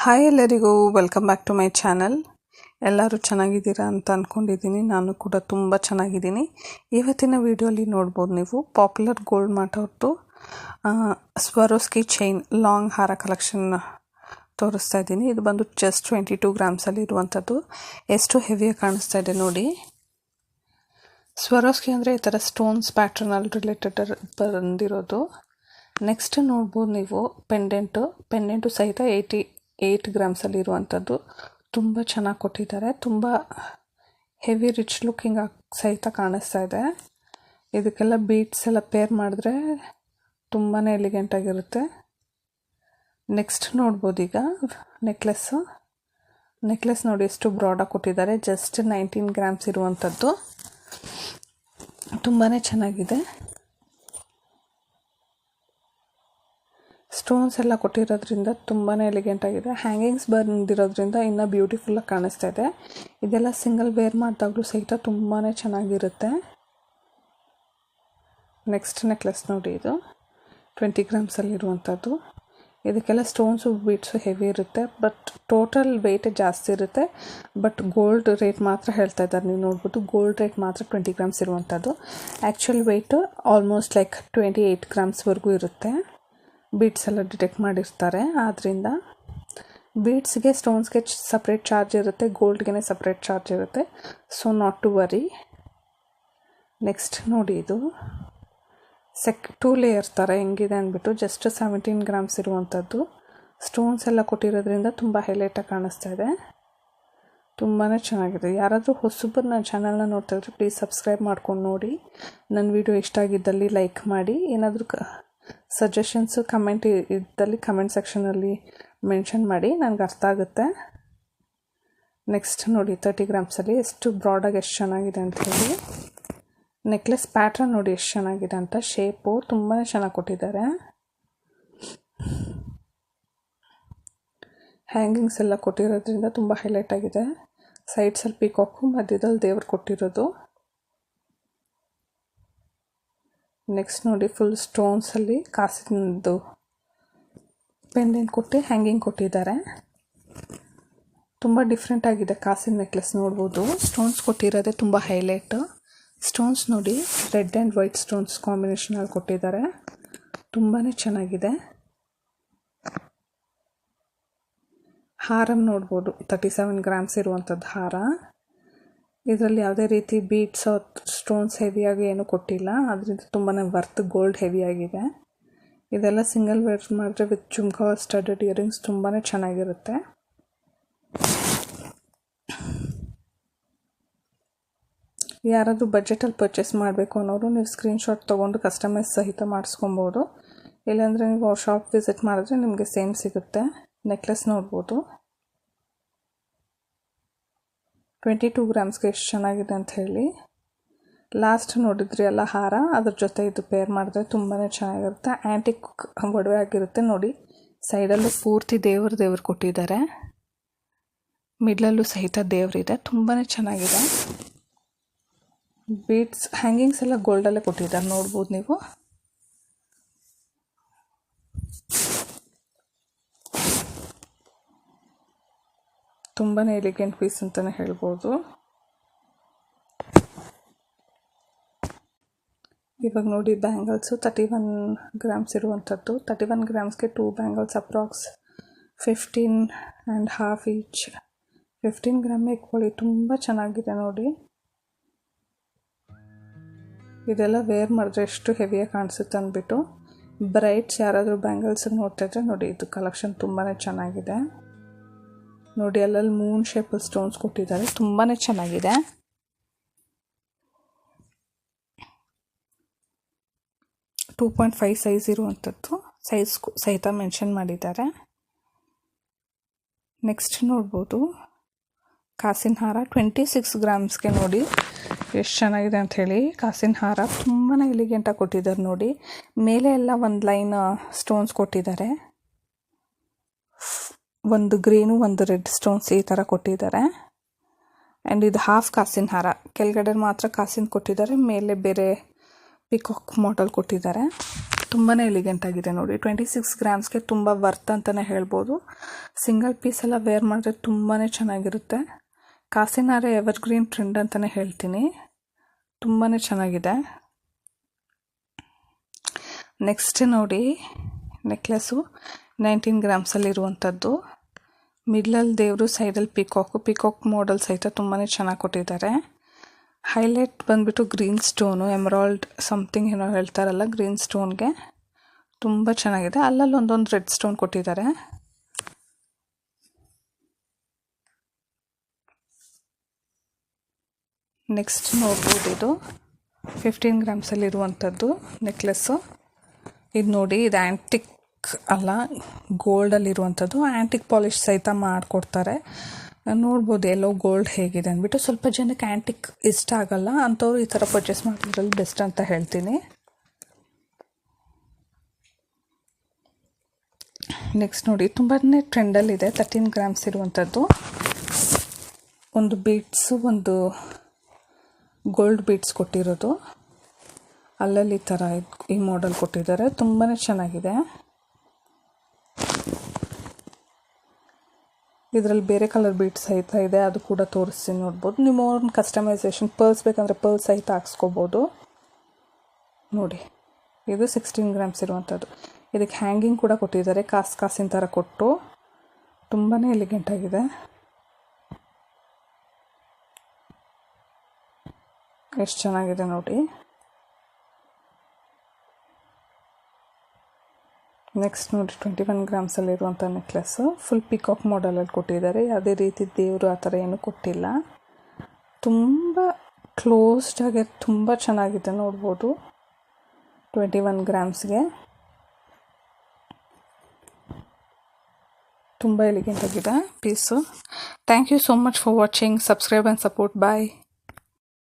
Hi ಎಲ್ಲರಿಗೂ welcome back to my channel. ಎಲ್ಲರೂ ಚೆನ್ನಾಗಿದ್ದೀರಾ ಅಂತ ಅಂದ್ಕೊಂಡಿದ್ದೀನಿ. ನಾನು ಕೂಡ ತುಂಬ ಚೆನ್ನಾಗಿದ್ದೀನಿ. ಇವತ್ತಿನ ವಿಡಿಯೋಲಿ ನೋಡ್ಬೋದು ನೀವು ಪಾಪ್ಯುಲರ್ ಗೋಲ್ಡ್ ಮಾರ್ಟ್ ಅವ್ರದ್ದು ಸ್ವರೋಸ್ಕಿ ಚೈನ್ ಲಾಂಗ್ ಹಾರ ಕಲೆಕ್ಷನ್ ತೋರಿಸ್ತಾ ಇದ್ದೀನಿ. ಇದು ಬಂದು ಜಸ್ಟ್ 22 ಗ್ರಾಮ್ಸಲ್ಲಿ ಇರುವಂಥದ್ದು. ಎಷ್ಟು ಹೆವಿಯಾಗಿ ಕಾಣಿಸ್ತಾ ಇದೆ ನೋಡಿ. ಸ್ವರೋಸ್ಕಿ ಅಂದರೆ ಈ ಥರ ಸ್ಟೋನ್ಸ್ ಪ್ಯಾಟ್ರನಲ್ಲಿ ರಿಲೇಟೆಡ್ ಬಂದಿರೋದು. ನೆಕ್ಸ್ಟ್ ನೋಡ್ಬೋದು ನೀವು ಪೆಂಡೆಂಟು ಸಹಿತ 88 ಗ್ರಾಮ್ಸಲ್ಲಿ ಇರುವಂಥದ್ದು. ತುಂಬ ಚೆನ್ನಾಗಿ ಕೊಟ್ಟಿದ್ದಾರೆ. ತುಂಬ ಹೆವಿ ರಿಚ್ ಲುಕ್ಕಿಂಗ್ ಸಹಿತ ಕಾಣಿಸ್ತಾ ಇದೆ. ಇದಕ್ಕೆಲ್ಲ ಬೀಡ್ಸ್ ಎಲ್ಲ ಪೇರ್ ಮಾಡಿದ್ರೆ ತುಂಬಾ ಎಲಿಗೆಂಟಾಗಿರುತ್ತೆ. ನೆಕ್ಸ್ಟ್ ನೋಡ್ಬೋದು ಈಗ ನೆಕ್ಲೆಸ್ ನೋಡಿ ಎಷ್ಟು ಬ್ರಾಡಾಗಿ ಕೊಟ್ಟಿದ್ದಾರೆ. ಜಸ್ಟ್ 19 ಗ್ರಾಮ್ಸ್ ಇರುವಂಥದ್ದು. ತುಂಬಾ ಚೆನ್ನಾಗಿದೆ. ಸ್ಟೋನ್ಸ್ ಎಲ್ಲ ಕೊಟ್ಟಿರೋದ್ರಿಂದ ತುಂಬಾ ಎಲಿಗೆಂಟ್ ಆಗಿದೆ. ಹ್ಯಾಂಗಿಂಗ್ಸ್ ಬಂದಿರೋದ್ರಿಂದ ಇನ್ನೂ ಬ್ಯೂಟಿಫುಲ್ಲಾಗಿ ಕಾಣಿಸ್ತಾ ಇದೆ. ಇದೆಲ್ಲ ಸಿಂಗಲ್ ವೇರ್ ಮಾಡಿದಾಗಲೂ ಸಹಿತ ತುಂಬಾ ಚೆನ್ನಾಗಿರುತ್ತೆ. ನೆಕ್ಸ್ಟ್ ನೆಕ್ಲೆಸ್ ನೋಡಿ, ಇದು 20 ಗ್ರಾಮ್ಸಲ್ಲಿರುವಂಥದ್ದು. ಇದಕ್ಕೆಲ್ಲ ಸ್ಟೋನ್ಸು ಬೀಡ್ಸು ಹೆವಿ ಇರುತ್ತೆ, ಬಟ್ ಟೋಟಲ್ ವೆಯ್ಟ್ ಜಾಸ್ತಿ ಇರುತ್ತೆ. ಬಟ್ ಗೋಲ್ಡ್ ರೇಟ್ ಮಾತ್ರ ಹೇಳ್ತಾ ಇದ್ದಾರೆ. ನೀವು ನೋಡ್ಬೋದು ಗೋಲ್ಡ್ ರೇಟ್ ಮಾತ್ರ 20 ಗ್ರಾಮ್ಸ್ ಇರುವಂಥದ್ದು. ಆ್ಯಕ್ಚುಯಲ್ ವೆಯ್ಟು ಆಲ್ಮೋಸ್ಟ್ ಲೈಕ್ 28 ಗ್ರಾಮ್ಸ್ವರೆಗೂ ಇರುತ್ತೆ. ಬೀಡ್ಸ್ ಎಲ್ಲ ಡಿಟೆಕ್ಟ್ ಮಾಡಿರ್ತಾರೆ. ಆದ್ದರಿಂದ ಬೀಡ್ಸ್ಗೆ ಸ್ಟೋನ್ಸ್ಗೆ ಸಪ್ರೇಟ್ ಚಾರ್ಜ್ ಇರುತ್ತೆ, ಗೋಲ್ಡ್ಗೆ ಸಪ್ರೇಟ್ ಚಾರ್ಜ್ ಇರುತ್ತೆ. So not to worry. Next ನೋಡಿ, ಇದು 2 ಲೇಯರ್ಸ್ ಥರ ಹೆಂಗಿದೆ ಅಂದ್ಬಿಟ್ಟು ಜಸ್ಟ್ 17 ಗ್ರಾಮ್ಸ್ ಇರುವಂಥದ್ದು. ಸ್ಟೋನ್ಸ್ ಎಲ್ಲ ಕೊಟ್ಟಿರೋದ್ರಿಂದ ತುಂಬ ಹೈಲೈಟಾಗಿ ಕಾಣಿಸ್ತಾ ಇದೆ. ತುಂಬಾ ಚೆನ್ನಾಗಿದೆ. ಯಾರಾದರೂ ಹೊಸಬರು ನನ್ನ ಚಾನಲ್ನ ನೋಡ್ತಾ ಇದ್ರೆ ಪ್ಲೀಸ್ ಸಬ್ಸ್ಕ್ರೈಬ್ ಮಾಡ್ಕೊಂಡು ನೋಡಿ. ನನ್ನ ವಿಡಿಯೋ ಇಷ್ಟ ಆಗಿದ್ದಲ್ಲಿ ಲೈಕ್ ಮಾಡಿ. ಏನಾದರೂ ಸಜೆಷನ್ಸು ಕಮೆಂಟ್ ಇದ್ದಲ್ಲಿ ಕಮೆಂಟ್ ಸೆಕ್ಷನಲ್ಲಿ ಮೆನ್ಷನ್ ಮಾಡಿ, ನನಗೆ ಅರ್ಥ ಆಗುತ್ತೆ. ನೆಕ್ಸ್ಟ್ ನೋಡಿ 30 ಗ್ರಾಮ್ಸಲ್ಲಿ ಎಷ್ಟು ಬ್ರಾಡಾಗಿ ಎಷ್ಟು ಚೆನ್ನಾಗಿದೆ ಅಂತ ಹೇಳಿ. ನೆಕ್ಲೆಸ್ ಪ್ಯಾಟ್ರನ್ ನೋಡಿ ಎಷ್ಟು ಚೆನ್ನಾಗಿದೆ ಅಂತ. ಶೇಪು ತುಂಬಾ ಚೆನ್ನಾಗಿ ಕೊಟ್ಟಿದ್ದಾರೆ. ಹ್ಯಾಂಗಿಂಗ್ಸ್ ಎಲ್ಲ ಕೊಟ್ಟಿರೋದ್ರಿಂದ ತುಂಬ ಹೈಲೈಟ್ ಆಗಿದೆ. ಸೈಡ್ಸಲ್ಲಿ ಪಿಕಾಕು, ಮಧ್ಯದಲ್ಲಿ ದೇವ್ರು ಕೊಟ್ಟಿರೋದು. ನೆಕ್ಸ್ಟ್ ನೋಡಿ ಫುಲ್ ಸ್ಟೋನ್ಸಲ್ಲಿ ಕಾಸಿನದು ಪೆಂಡೆಂಟ್ ಕೊಟ್ಟು ಹ್ಯಾಂಗಿಂಗ್ ಕೊಟ್ಟಿದ್ದಾರೆ. ತುಂಬ ಡಿಫ್ರೆಂಟ್ ಆಗಿದೆ ಕಾಸಿನ ನೆಕ್ಲೆಸ್ ನೋಡ್ಬೋದು. ಸ್ಟೋನ್ಸ್ ಕೊಟ್ಟಿರೋದೇ ತುಂಬ ಹೈಲೈಟು. ಸ್ಟೋನ್ಸ್ ನೋಡಿ ರೆಡ್ ಆ್ಯಂಡ್ ವೈಟ್ ಸ್ಟೋನ್ಸ್ ಕಾಂಬಿನೇಷನಲ್ಲಿ ಕೊಟ್ಟಿದ್ದಾರೆ. ತುಂಬಾ ಚೆನ್ನಾಗಿದೆ. ಹಾರ ನೋಡ್ಬೋದು 37 ಗ್ರಾಮ್ಸ್ ಇರುವಂಥದ್ದು ಹಾರ. ಇದರಲ್ಲಿ ಯಾವುದೇ ರೀತಿ ಬೀಡ್ಸ್ ಸ್ಟೋನ್ಸ್ ಹೆವಿಯಾಗಿ ಏನೂ ಕೊಟ್ಟಿಲ್ಲ. ಅದರಿಂದ ತುಂಬಾ ವರ್ತ್ ಗೋಲ್ಡ್ ಹೆವಿಯಾಗಿದೆ. ಇದೆಲ್ಲ ಸಿಂಗಲ್ ವೇರ್ ಮಾಡಿದ್ರೆ ವಿತ್ ಜುಮ್ಕಾ ಸ್ಟಡ್ಡೆಡ್ ಇಯರಿಂಗ್ಸ್ ತುಂಬಾ ಚೆನ್ನಾಗಿರುತ್ತೆ. ಯಾರಾದರೂ ಬಜೆಟಲ್ಲಿ ಪರ್ಚೇಸ್ ಮಾಡಬೇಕು ಅನ್ನೋರು ನೀವು ಸ್ಕ್ರೀನ್ಶಾಟ್ ತೊಗೊಂಡು ಕಸ್ಟಮೈಸ್ ಸಹಿತ ಮಾಡಿಸ್ಕೊಬೋದು. ಇಲ್ಲಾಂದರೆ ನೀವು ಶಾಪ್ ವಿಸಿಟ್ ಮಾಡಿದ್ರೆ ನಿಮಗೆ ಸೇಮ್ ಸಿಗುತ್ತೆ. ನೆಕ್ಲೆಸ್ ನೋಡ್ಬೋದು 22 ಗ್ರಾಮ್ಸ್ಗೆ ಎಷ್ಟು ಚೆನ್ನಾಗಿದೆ ಅಂತ ಹೇಳಿ. ಲಾಸ್ಟ್ ನೋಡಿದ್ರಿ ಅಲ್ಲ ಹಾರ, ಅದ್ರ ಜೊತೆ ಇದು ಪೇರ್ ಮಾಡಿದ್ರೆ ತುಂಬಾ ಚೆನ್ನಾಗಿರುತ್ತೆ. ಆ್ಯಂಟಿಕ್ ಒಡವೆ ಆಗಿರುತ್ತೆ ನೋಡಿ. ಸೈಡಲ್ಲೂ ಪೂರ್ತಿ ದೇವ್ರು ಕೊಟ್ಟಿದ್ದಾರೆ. ಮಿಡ್ಲಲ್ಲೂ ಸಹಿತ ದೇವರಿದೆ. ತುಂಬಾ ಚೆನ್ನಾಗಿದೆ. ಬೀಡ್ಸ್ ಹ್ಯಾಂಗಿಂಗ್ಸ್ ಎಲ್ಲ ಗೋಲ್ಡಲ್ಲೇ ಕೊಟ್ಟಿದ್ದಾರೆ ನೋಡ್ಬೋದು ನೀವು. ತುಂಬಾ ಎಲಿಗೆಂಟ್ ಪೀಸ್ ಅಂತಲೇ ಹೇಳ್ಬೋದು. ಇವಾಗ ನೋಡಿ ಬ್ಯಾಂಗಲ್ಸು 31 ಗ್ರಾಮ್ಸ್ ಇರುವಂಥದ್ದು. 31 ಗ್ರಾಮ್ಸ್ಗೆ 2 ಬ್ಯಾಂಗಲ್ಸ್ ಅಪ್ರಾಕ್ಸ್ 15.5 ಈಚ್. 15 ಗ್ರಾಮ್ ಇಟ್ಕೊಳ್ಳಿ. ತುಂಬ ಚೆನ್ನಾಗಿದೆ ನೋಡಿ. ಇದೆಲ್ಲ ವೇರ್ ಮಾಡಿದ್ರೆ ಎಷ್ಟು ಹೆವಿಯಾಗಿ ಕಾಣಿಸುತ್ತೆ ಅಂದ್ಬಿಟ್ಟು ಬ್ರೈಟ್ಸ್ ಯಾರಾದರೂ ಬ್ಯಾಂಗಲ್ಸ್ ನೋಡ್ತಾಯಿದ್ರೆ ನೋಡಿ, ಇದು ಕಲೆಕ್ಷನ್ ತುಂಬಾ ಚೆನ್ನಾಗಿದೆ ನೋಡಿ. ಅಲ್ಲಲ್ಲಿ ಮೂನ್ ಶೇಪಲ್ಲಿ ಸ್ಟೋನ್ಸ್ ಕೊಟ್ಟಿದ್ದಾರೆ. ತುಂಬಾ ಚೆನ್ನಾಗಿದೆ. .5 ಸೈಜ್ ಇರುವಂಥದ್ದು. ಸೈಜ್ ಸಹಿತ ಮೆನ್ಷನ್ ಮಾಡಿದ್ದಾರೆ. ನೆಕ್ಸ್ಟ್ ನೋಡ್ಬೋದು ಕಾಸಿನ ಹಾರ 26 ಗ್ರಾಮ್ಸ್ಗೆ ನೋಡಿ ಎಷ್ಟು ಚೆನ್ನಾಗಿದೆ ಅಂಥೇಳಿ. ಕಾಸಿನ ಹಾರ ತುಂಬಾ ಎಲಿಗೆಂಟಾಗಿ ಕೊಟ್ಟಿದ್ದಾರೆ ನೋಡಿ. ಮೇಲೆ ಎಲ್ಲ ಒಂದು ಲೈನ್ ಸ್ಟೋನ್ಸ್ ಕೊಟ್ಟಿದ್ದಾರೆ. ಒಂದು ಗ್ರೀನು ಒಂದು ರೆಡ್ ಸ್ಟೋನ್ಸ್ ಈ ಥರ ಕೊಟ್ಟಿದ್ದಾರೆ. ಆ್ಯಂಡ್ ಇದು ಹಾಫ್ ಕಾಸಿನ ಹಾರ. ಕೆಳಗಡೆ ಮಾತ್ರ ಕಾಸಿನ ಕೊಟ್ಟಿದ್ದಾರೆ, ಮೇಲೆ ಬೇರೆ ಪಿಕಾಕ್ ಮಾಡೆಲ್ ಕೊಟ್ಟಿದ್ದಾರೆ. ತುಂಬಾ ಎಲಿಗೆಂಟ್ ಆಗಿದೆ ನೋಡಿ. 26 ಗ್ರಾಮ್ಸ್ಗೆ ತುಂಬ ವರ್ತ್ ಅಂತಲೇ ಹೇಳ್ಬೋದು. ಸಿಂಗಲ್ ಪೀಸ್ ಎಲ್ಲ ವೇರ್ ಮಾಡಿದ್ರೆ ತುಂಬಾ ಚೆನ್ನಾಗಿರುತ್ತೆ. ಕಾಸಿನಾರೆ ಎವರ್ಗ್ರೀನ್ ಟ್ರೆಂಡ್ ಅಂತಲೇ ಹೇಳ್ತೀನಿ. ತುಂಬಾ ಚೆನ್ನಾಗಿದೆ. ನೆಕ್ಸ್ಟ್ ನೋಡಿ, ನೆಕ್ಲೆಸ್ಸು 19 ಗ್ರಾಮ್ಸಲ್ಲಿರುವಂಥದ್ದು. ಮಿಡ್ಲಲ್ಲಿ ದೇವರು, ಸೈಡಲ್ಲಿ ಪಿಕಾಕ್ ಮಾಡೆಲ್ ಸಹಿತ ತುಂಬಾ ಚೆನ್ನಾಗಿ ಕೊಟ್ಟಿದ್ದಾರೆ. ಹೈಲೈಟ್ ಬಂದುಬಿಟ್ಟು ಗ್ರೀನ್ ಸ್ಟೋನು, ಎಮರಾಲ್ಡ್ ಸಮಥಿಂಗ್ ಏನೋ ಹೇಳ್ತಾರಲ್ಲ, ಗ್ರೀನ್ ಸ್ಟೋನ್ಗೆ ತುಂಬ ಚೆನ್ನಾಗಿದೆ. ಅಲ್ಲಲ್ಲಿ ಒಂದೊಂದು ರೆಡ್ ಸ್ಟೋನ್ ಕೊಟ್ಟಿದ್ದಾರೆ. ನೆಕ್ಸ್ಟ್ ನೋಡ್ಬೋದು, ಇದು 15 ಗ್ರಾಮ್ಸಲ್ಲಿರುವಂಥದ್ದು ನೆಕ್ಲೆಸ್ಸು. ಇದು ನೋಡಿ, ಇದು ಆ್ಯಂಟಿಕ್ ಅಲ್ಲ, ಗೋಲ್ಡಲ್ಲಿರುವಂಥದ್ದು. ಆ್ಯಂಟಿಕ್ ಪಾಲಿಶ್ ಸಹಿತ ಮಾಡಿಕೊಡ್ತಾರೆ. ನೋಡ್ಬೋದು ಎಲ್ಲೋ ಗೋಲ್ಡ್ ಹೇಗಿದೆ ಅಂದ್ಬಿಟ್ಟು. ಸ್ವಲ್ಪ ಜನಕ್ಕೆ ಆ್ಯಂಟಿಕ್ ಇಷ್ಟ ಆಗಲ್ಲ, ಅಂಥವ್ರು ಈ ಥರ ಪರ್ಚೇಸ್ ಮಾಡೋದ್ರಲ್ಲಿ ಬೆಸ್ಟ್ ಅಂತ ಹೇಳ್ತೀನಿ. ನೆಕ್ಸ್ಟ್ ನೋಡಿ, ತುಂಬಾ ಟ್ರೆಂಡಲ್ಲಿದೆ. 13 ಗ್ರಾಮ್ಸ್ ಇರುವಂಥದ್ದು. ಒಂದು ಬೀಡ್ಸು, ಒಂದು ಗೋಲ್ಡ್ ಬೀಡ್ಸ್ ಕೊಟ್ಟಿರೋದು. ಅಲ್ಲಲ್ಲಿ ಈ ಥರ ಈ ಮಾಡೆಲ್ ಕೊಟ್ಟಿದ್ದಾರೆ. ತುಂಬಾ ಚೆನ್ನಾಗಿದೆ. ಇದರಲ್ಲಿ ಬೇರೆ ಕಲರ್ ಬೀಡ್ಸ್ ಸಹಿತ ಇದೆ, ಅದು ಕೂಡ ತೋರಿಸ್ತೀನಿ, ನೋಡ್ಬೋದು. ನಿಮ್ಮ ಓನ್ ಕಸ್ಟಮೈಸೇಷನ್ ಪರ್ಲ್ಸ್ ಬೇಕಂದರೆ ಪರ್ಲ್ಸ್ ಸಹಿತ ಹಾಕ್ಸ್ಕೊಬೋದು. ನೋಡಿ, ಇದು 16 ಗ್ರಾಮ್ಸ್ ಇರುವಂಥದ್ದು. ಇದಕ್ಕೆ ಹ್ಯಾಂಗಿಂಗ್ ಕೂಡ ಕೊಟ್ಟಿದ್ದಾರೆ, ಕಾಸಿನ ಥರ ಕೊಟ್ಟು. ತುಂಬಾ ಎಲಿಗೆಂಟ್ ಆಗಿದೆ. ಎಷ್ಟು ಚೆನ್ನಾಗಿದೆ ನೋಡಿ. ನೆಕ್ಸ್ಟ್ ನೋಡಿ, 21 ಗ್ರಾಮ್ಸಲ್ಲಿರುವಂಥ ನೆಕ್ಲೆಸ್ಸು. ಫುಲ್ ಪಿಕಾಕ್ ಮಾಡೆಲಲ್ಲಿ ಕೊಟ್ಟಿದ್ದಾರೆ. ಯಾವುದೇ ರೀತಿ ದೇವರು ಆ ಥರ ಏನೂ ಕೊಟ್ಟಿಲ್ಲ. ತುಂಬ ಕ್ಲೋಸ್ಡಾಗಿ ತುಂಬ ಚೆನ್ನಾಗಿದೆ, ನೋಡ್ಬೋದು. 21 ಗ್ರಾಮ್ಸ್ಗೆ ತುಂಬ ಎಲಿಗೆಂಟ್ ಆಗಿದೆ piece. Thank you so much for watching. Subscribe and support. Bye.